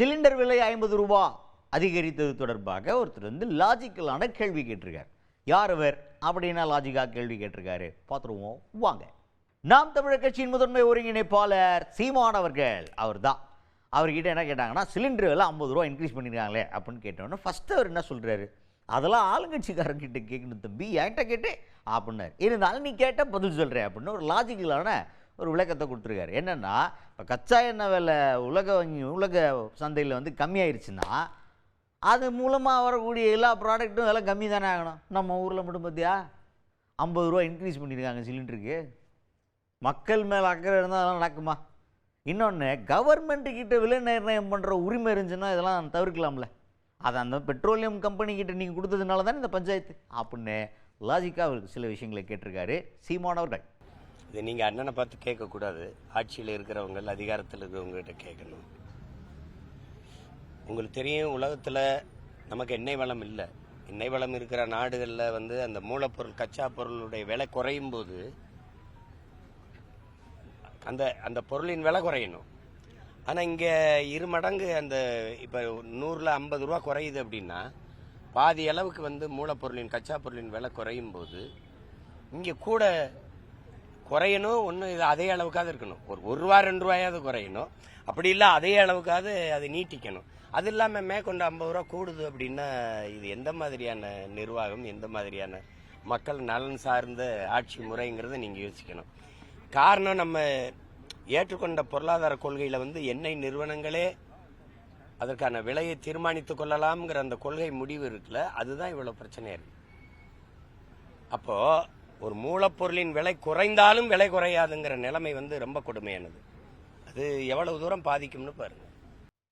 Cylinder விலை 50 ரூபா அதிகரித்தது தொடர்பாக ஒருத்தர் வந்து லாஜிக்கலான கேள்வி கேட்டிருக்கார். யார் அவர் அப்படின்னா லாஜிக்காக கேள்வி கேட்டிருக்காரு, பார்த்துருவோம் வாங்க. நாம் தமிழர் கட்சியின் முதன்மை ஒருங்கிணைப்பாளர் சீமான் அவர்கள் அவர் தான். அவர்கிட்ட என்ன கேட்டாங்கன்னா, சிலிண்டர் விலை 50 ரூபா இன்க்ரீஸ் பண்ணியிருக்காங்களே அப்படின்னு கேட்டோன்னா ஃபஸ்ட்டு அவர் என்ன சொல்கிறாரு, அதெல்லாம் ஆளுங்கட்சிக்காரர்கிட்ட கேட்கணும் தம்பி, என்கிட்ட கேட்டு அப்படின்னாரு. இருந்தாலும் நீ கேட்ட பதில் சொல்கிறேன் அப்படின்னு ஒரு லாஜிக்கலான ஒரு விளக்கத்தை கொடுத்துருக்காரு. என்னென்னா, இப்போ கச்சா எண்ணெய் விலை உலக சந்தையில் வந்து கம்மியாயிருச்சுன்னா அது மூலமாக வரக்கூடிய எல்லா ப்ராடக்ட்டும் விலை கம்மி தானே ஆகணும். நம்ம ஊரில் மட்டும் பார்த்தியா 50 ரூபா இன்க்ரீஸ் பண்ணியிருக்காங்க சிலிண்டருக்கு. மக்கள் மேலே அக்கறை இருந்தால் அதெல்லாம் நடக்குமா? இன்னொன்று, கவர்மெண்ட்டுக்கிட்ட விலை நிர்ணயம் பண்ணுற உரிமை இருந்துச்சுன்னா இதெல்லாம் தவிர்க்கலாம்ல. அதை அந்த பெட்ரோலியம் கம்பெனிக்கிட்ட நீங்கள் கொடுத்ததுனால தானே இந்த பஞ்சாயத்து அப்படின்னு லாஜிக்காக அவருக்கு சில விஷயங்களை கேட்டிருக்காரு சீமான் அவர்கள். இது நீங்கள் அண்ணனை பார்த்து கேட்கக்கூடாது, ஆட்சியில் இருக்கிறவங்க அதிகாரத்தில் இருக்கிறவங்ககிட்ட கேட்கணும். உங்களுக்கு தெரியும், உலகத்தில் நமக்கு எண்ணெய் வளம் இல்லை. எண்ணெய் வளம் இருக்கிற நாடுகளில் வந்து அந்த மூலப்பொருள் கச்சா பொருளுடைய விலை குறையும் போது அந்த பொருளின் விலை குறையணும். ஆனால் இங்கே 2 மடங்கு அந்த இப்போ 100ல் 50 ரூபா குறையுது அப்படின்னா பாதி அளவுக்கு வந்து மூலப்பொருளின் கச்சா பொருளின் விலை குறையும் போது இங்கே கூட குறையணும். ஒன்றும் இது அதே அளவுக்காவது இருக்கணும். ஒரு ரூபா 2 ரூபாயாவது குறையணும். அப்படி இல்லை அதே அளவுக்காவது அதை நீட்டிக்கணும். அது இல்லாமல் மேற்கொண்டு 50 ரூபா கூடுது அப்படின்னா இது எந்த மாதிரியான நிர்வாகம், எந்த மாதிரியான மக்கள் நலன் சார்ந்த ஆட்சி முறைங்கிறத நீங்கள் யோசிக்கணும். காரணம், நம்ம ஏற்றுக்கொண்ட பொருளாதார கொள்கையில் வந்து எண்ணெய் நிறுவனங்களே அதற்கான விலையை தீர்மானித்துக் கொள்ளலாம்ங்கிற அந்த கொள்கை முடிவு இருக்குல்ல, அதுதான் இவ்வளவு பிரச்சனையா இருக்கு. அப்போ ஒரு மூலப்பொருளின் விலை குறைந்தாலும் விலை குறையாதுங்கிற நிலைமை வந்து ரொம்ப கொடுமையானது. அது எவ்வளவு தூரம் பாதிக்கும்னு பாருங்க.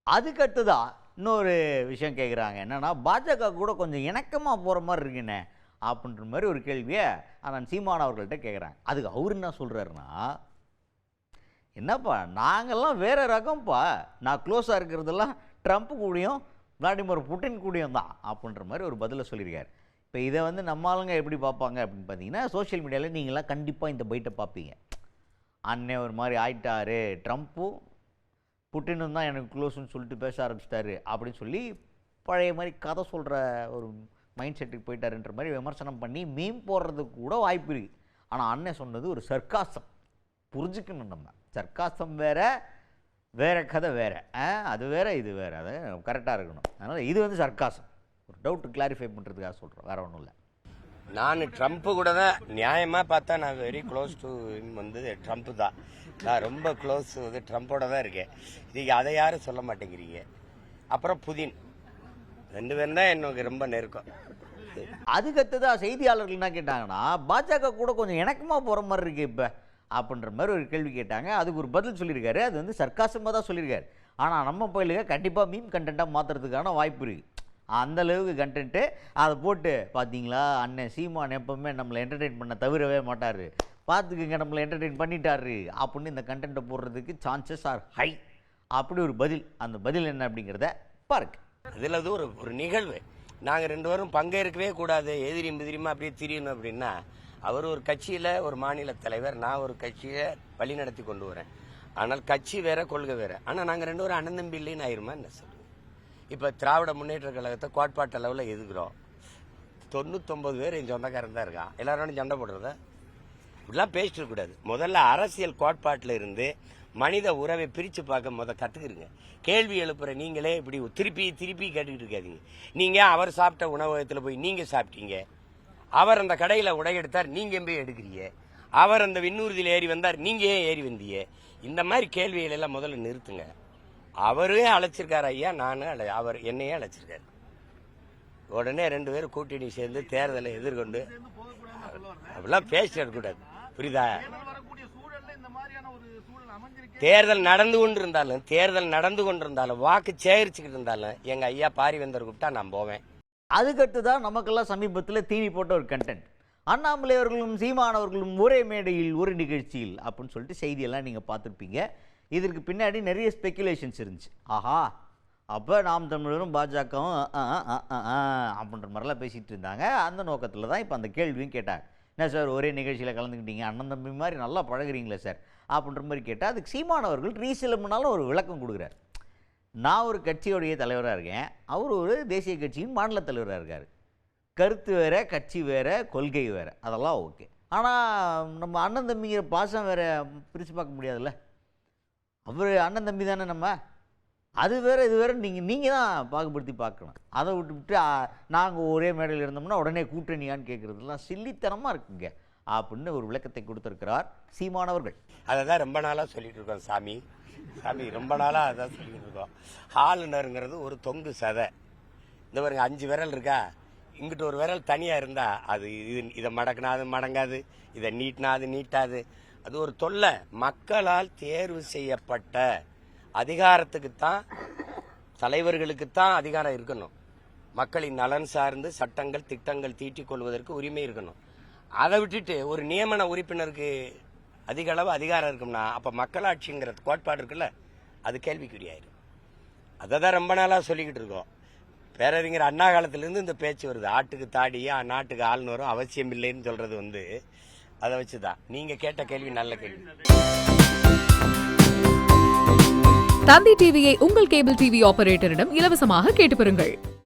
அதுக்கு அடுத்ததான் இன்னொரு விஷயம் கேட்குறாங்க. என்னன்னா, பாஜக கூட கொஞ்சம் இணக்கமாக போகிற மாதிரி இருக்குண்ணே அப்படின்ற மாதிரி ஒரு கேள்வியை நான் சீமான் அவர்கள்ட்ட கேட்குறாங்க. அதுக்கு அவர் என்ன சொல்கிறாருன்னா, என்னப்பா நாங்கள்லாம் வேறு ரகம்ப்பா, நான் க்ளோஸாக இருக்கிறதெல்லாம் ட்ரம்ப் கூடயும் விளாடிமிர் புட்டின் கூடயும் தான் அப்படின்ற மாதிரி ஒரு பதிலை சொல்லியிருக்காரு. இப்போ இதை வந்து நம்ம ஆளுங்க எப்படி பார்ப்பாங்க அப்படின்னு பார்த்தீங்கன்னா, சோஷியல் மீடியாவில் நீங்களாம் கண்டிப்பாக இந்த பைட்டை பார்ப்பீங்க. அண்ணே ஒரு மாதிரி ஆயிட்டாரு, ட்ரம்ப்பும் புட்டினும் தான் எனக்கு க்ளோஸ்ன்னு சொல்லிட்டு பேச ஆரம்பிச்சிட்டாரு அப்படின்னு சொல்லி பழைய மாதிரி கதை சொல்கிற ஒரு மைண்ட் செட்டுக்கு போயிட்டாருன்ற மாதிரி விமர்சனம் பண்ணி மீம் போடுறதுக்கு கூட வாய்ப்பு இருக்குது. ஆனால் அண்ணன் சொன்னது ஒரு சர்க்காசம், புரிஞ்சுக்கணும். நம்ம சர்க்காசம் வேற கதை வேற, அது வேற இது வேற, அது கரெக்டாக இருக்கணும். அதனால் இது வந்து சர்க்காசம். ஒரு டவுட் கிளாரிஃபை பண்ணுறதுக்காக சொல்கிறேன், வேற ஒன்றும் இல்லை. நான் ட்ரம்ப்பு கூட தான் நியாயமாக பார்த்தா நான் வெரி க்ளோஸ் டு வந்து ட்ரம்ப்பு தான். நான் ரொம்ப க்ளோஸ் வந்து ட்ரம்ப்போட தான் இருக்கேன். இதுக்கு அதை யாரும் சொல்ல மாட்டேங்கிறீங்க. அப்புறம் புதின், 2 பேரும் தான் எனக்கு ரொம்ப நெருக்கம். அதுக்கடுத்ததான் செய்தியாளர்கள் என்ன கேட்டாங்கன்னா, பாஜக கூட கொஞ்சம் இணக்கமாக போகிற மாதிரி இருக்கு இப்போ அப்படின்ற மாதிரி ஒரு கேள்வி கேட்டாங்க. அதுக்கு ஒரு பதில் சொல்லியிருக்காரு. அது வந்து சர்க்காசமாக தான் சொல்லியிருக்காரு. ஆனால் நம்ம பயிலுக கண்டிப்பாக மீம் கண்டென்ட்டாக மாற்றுறதுக்கான வாய்ப்பு இருக்குது. அந்த அளவுக்கு கண்டென்ட்டு அதை போட்டு பார்த்தீங்களா, அண்ணன் சீமான் எப்பவுமே நம்மளை என்டர்டெயின் பண்ண தவிரவே மாட்டார், பார்த்துக்குங்க நம்மளை என்டர்டெயின் பண்ணிட்டாரு அப்படின்னு இந்த கண்டென்ட்டை போடுறதுக்கு சான்சஸ் ஆர் ஹை. அப்படி ஒரு பதில். அந்த பதில் என்ன அப்படிங்கிறத பாருங்க. அதில் அது ஒரு நிகழ்வு. நாங்கள் 2 பேரும் பங்கேற்கவே கூடாது, எதிரியும் எதிரியுமா அப்படியே திரியணும் அப்படின்னா, அவர் ஒரு கட்சியில் ஒரு மாநில தலைவர், நான் ஒரு கட்சியை வழி நடத்தி கொண்டு வரேன். ஆனால் கட்சி வேற, கொள்கை வேற. ஆனால் நாங்கள் 2 பேரும் அண்ணன் தம்பி இல்லைன்னு ஆயிருமா என்ன சொல்லுங்க? இப்போ திராவிட முன்னேற்ற கழகத்தை கோட்பாட்டு அளவில் எதுக்குறோம். 99 பேர் என் சொந்தக்காரன் தான் இருக்கான். எல்லாரோட சண்டை போடுறத இப்படிலாம் பேசிட்டு இருக்கக்கூடாது. முதல்ல அரசியல் கோட்பாட்டில் இருந்து மனித உறவை பிரித்து பார்க்க கற்றுக்குறீங்க. கேள்வி எழுப்புற நீங்களே இப்படி திருப்பி கேட்டுக்கிட்டு இருக்காதீங்க. நீங்கள் அவர் சாப்பிட்ட உணவகத்தில் போய் நீங்கள் சாப்பிட்டீங்க, அவர் அந்த கடையில் உடை எடுத்தார், நீங்கள் போய் எடுக்கிறீங்க, அவர் அந்த விண்ணூர்தியில் ஏறி வந்தார், நீங்கள் ஏன் ஏறி வந்தீங்க? இந்த மாதிரி கேள்விகள் எல்லாம் முதல்ல நிறுத்துங்க. அவரே அழைச்சிருக்காரு ஐயா, அவர் என்னையே அழைச்சிருக்காரு. உடனே 2 பேரும் கூட்டணி சேர்ந்து தேர்தலை எதிர்கொண்டு அப்படிலாம் பேசிட்டு இருக்கக்கூடாது, புரியுதா? தேர்தல் நடந்து கொண்டிருந்தாலும் வாக்கு சேகரிச்சுக்கிட்டு இருந்தாலும் எங்க ஐயா பாரிவேந்தர் கூப்பிட்டா நான் போவேன். அதுக்கடுத்து தான் நமக்கெல்லாம் சமீபத்தில் தீனி போட்ட ஒரு கண்டென்ட். அண்ணாமலை அவர்களும் சீமானவர்களும் ஒரே மேடையில் ஒரு நிகழ்ச்சியில் அப்படின்னு சொல்லிட்டு செய்தியெல்லாம் நீங்கள் பார்த்துருப்பீங்க. இதற்கு பின்னாடி நிறைய ஸ்பெக்குலேஷன்ஸ் இருந்துச்சு. ஆஹா, அப்போ நாம் தமிழரும் பாஜகவும் அப்படின்ற மாதிரிலாம் பேசிகிட்டு இருந்தாங்க. அந்த நோக்கத்தில் தான் இப்போ அந்த கேள்வியும் கேட்டாங்க. என்ன சார் ஒரே நிகழ்ச்சியில் கலந்துக்கிட்டீங்க, அண்ணன் தம்பி மாதிரி நல்லா பழகுறீங்களே சார் அப்படின்ற மாதிரி கேட்டால், அதுக்கு சீமானவர்கள் ரீசெலம்னாலும் ஒரு விளக்கம் கொடுக்குறார். நான் ஒரு கட்சியோடைய தலைவராக இருக்கேன், அவர் ஒரு தேசிய கட்சியின் மாநில தலைவராக இருக்கார். கருத்து வேறு, கட்சி வேறு, கொள்கை வேறு, அதெல்லாம் ஓகே. ஆனால் நம்ம அண்ணன் தம்பிங்கிற பாசம் வேறு பிரித்து பார்க்க முடியாதுல்ல. அவர் அண்ணன் தம்பி தானே நம்ம, அது வேறு இது வேறு நீங்கள் தான் பாகுபடுத்தி பார்க்கணும். அதை விட்டுவிட்டு நாங்கள் ஒரே மேடையில் இருந்தோம்னா உடனே கூட்டணியான்னு கேட்குறதுலாம் சில்லித்தனமாக இருக்குங்க அப்படின்னு ஒரு விளக்கத்தை கொடுத்திருக்கிறார் சீமான் அவர்கள். அதை தான் ரொம்ப நாளாக சொல்லிட்டு இருக்கோம் சாமி ரொம்ப நாளாக அதான் சொல்லிட்டு இருக்கோம். ஆளுநருங்கிறது ஒரு தொங்கு சதை. இந்த பாருங்க 5 விரல் இருக்கா, இங்கிட்ட ஒரு விரல் தனியாக இருந்தால் அது இதை மடக்குனா அது மடங்காது, இதை நீட்டினா அது நீட்டாது. அது ஒரு தொல்லை. மக்களால் தேர்வு செய்யப்பட்ட அதிகாரத்துக்குத்தான், தலைவர்களுக்குத்தான் அதிகாரம் இருக்கணும். மக்களின் நலன் சார்ந்து சட்டங்கள் திட்டங்கள் தீட்டிக் கொள்வதற்கு உரிமை இருக்கணும். அதை விட்டுட்டு ஒரு நியமன உறுப்பினருக்கு அதிக அளவு அதிகாரம் இருக்கும்னா அப்போ மக்களாட்சிங்கிற கோட்பாடு இருக்குல்ல, அது கேள்விக்குறியாயிரும். அதை தான் ரொம்ப நாளாக சொல்லிக்கிட்டு இருக்கோம். பேரறிஞர் அண்ணா காலத்திலேருந்து இந்த பேச்சு வருது. ஆட்டுக்கு தாடியா நாட்டுக்கு ஆளுநரும் அவசியம் இல்லைன்னு சொல்றது அதை வச்சுதான். நீங்க கேட்ட கேள்வி நல்ல கேள்வி. தந்தி டிவியை உங்கள் கேபிள் டிவி ஆபரேட்டரிடம் இலவசமாக கேட்டு பெறுங்கள்.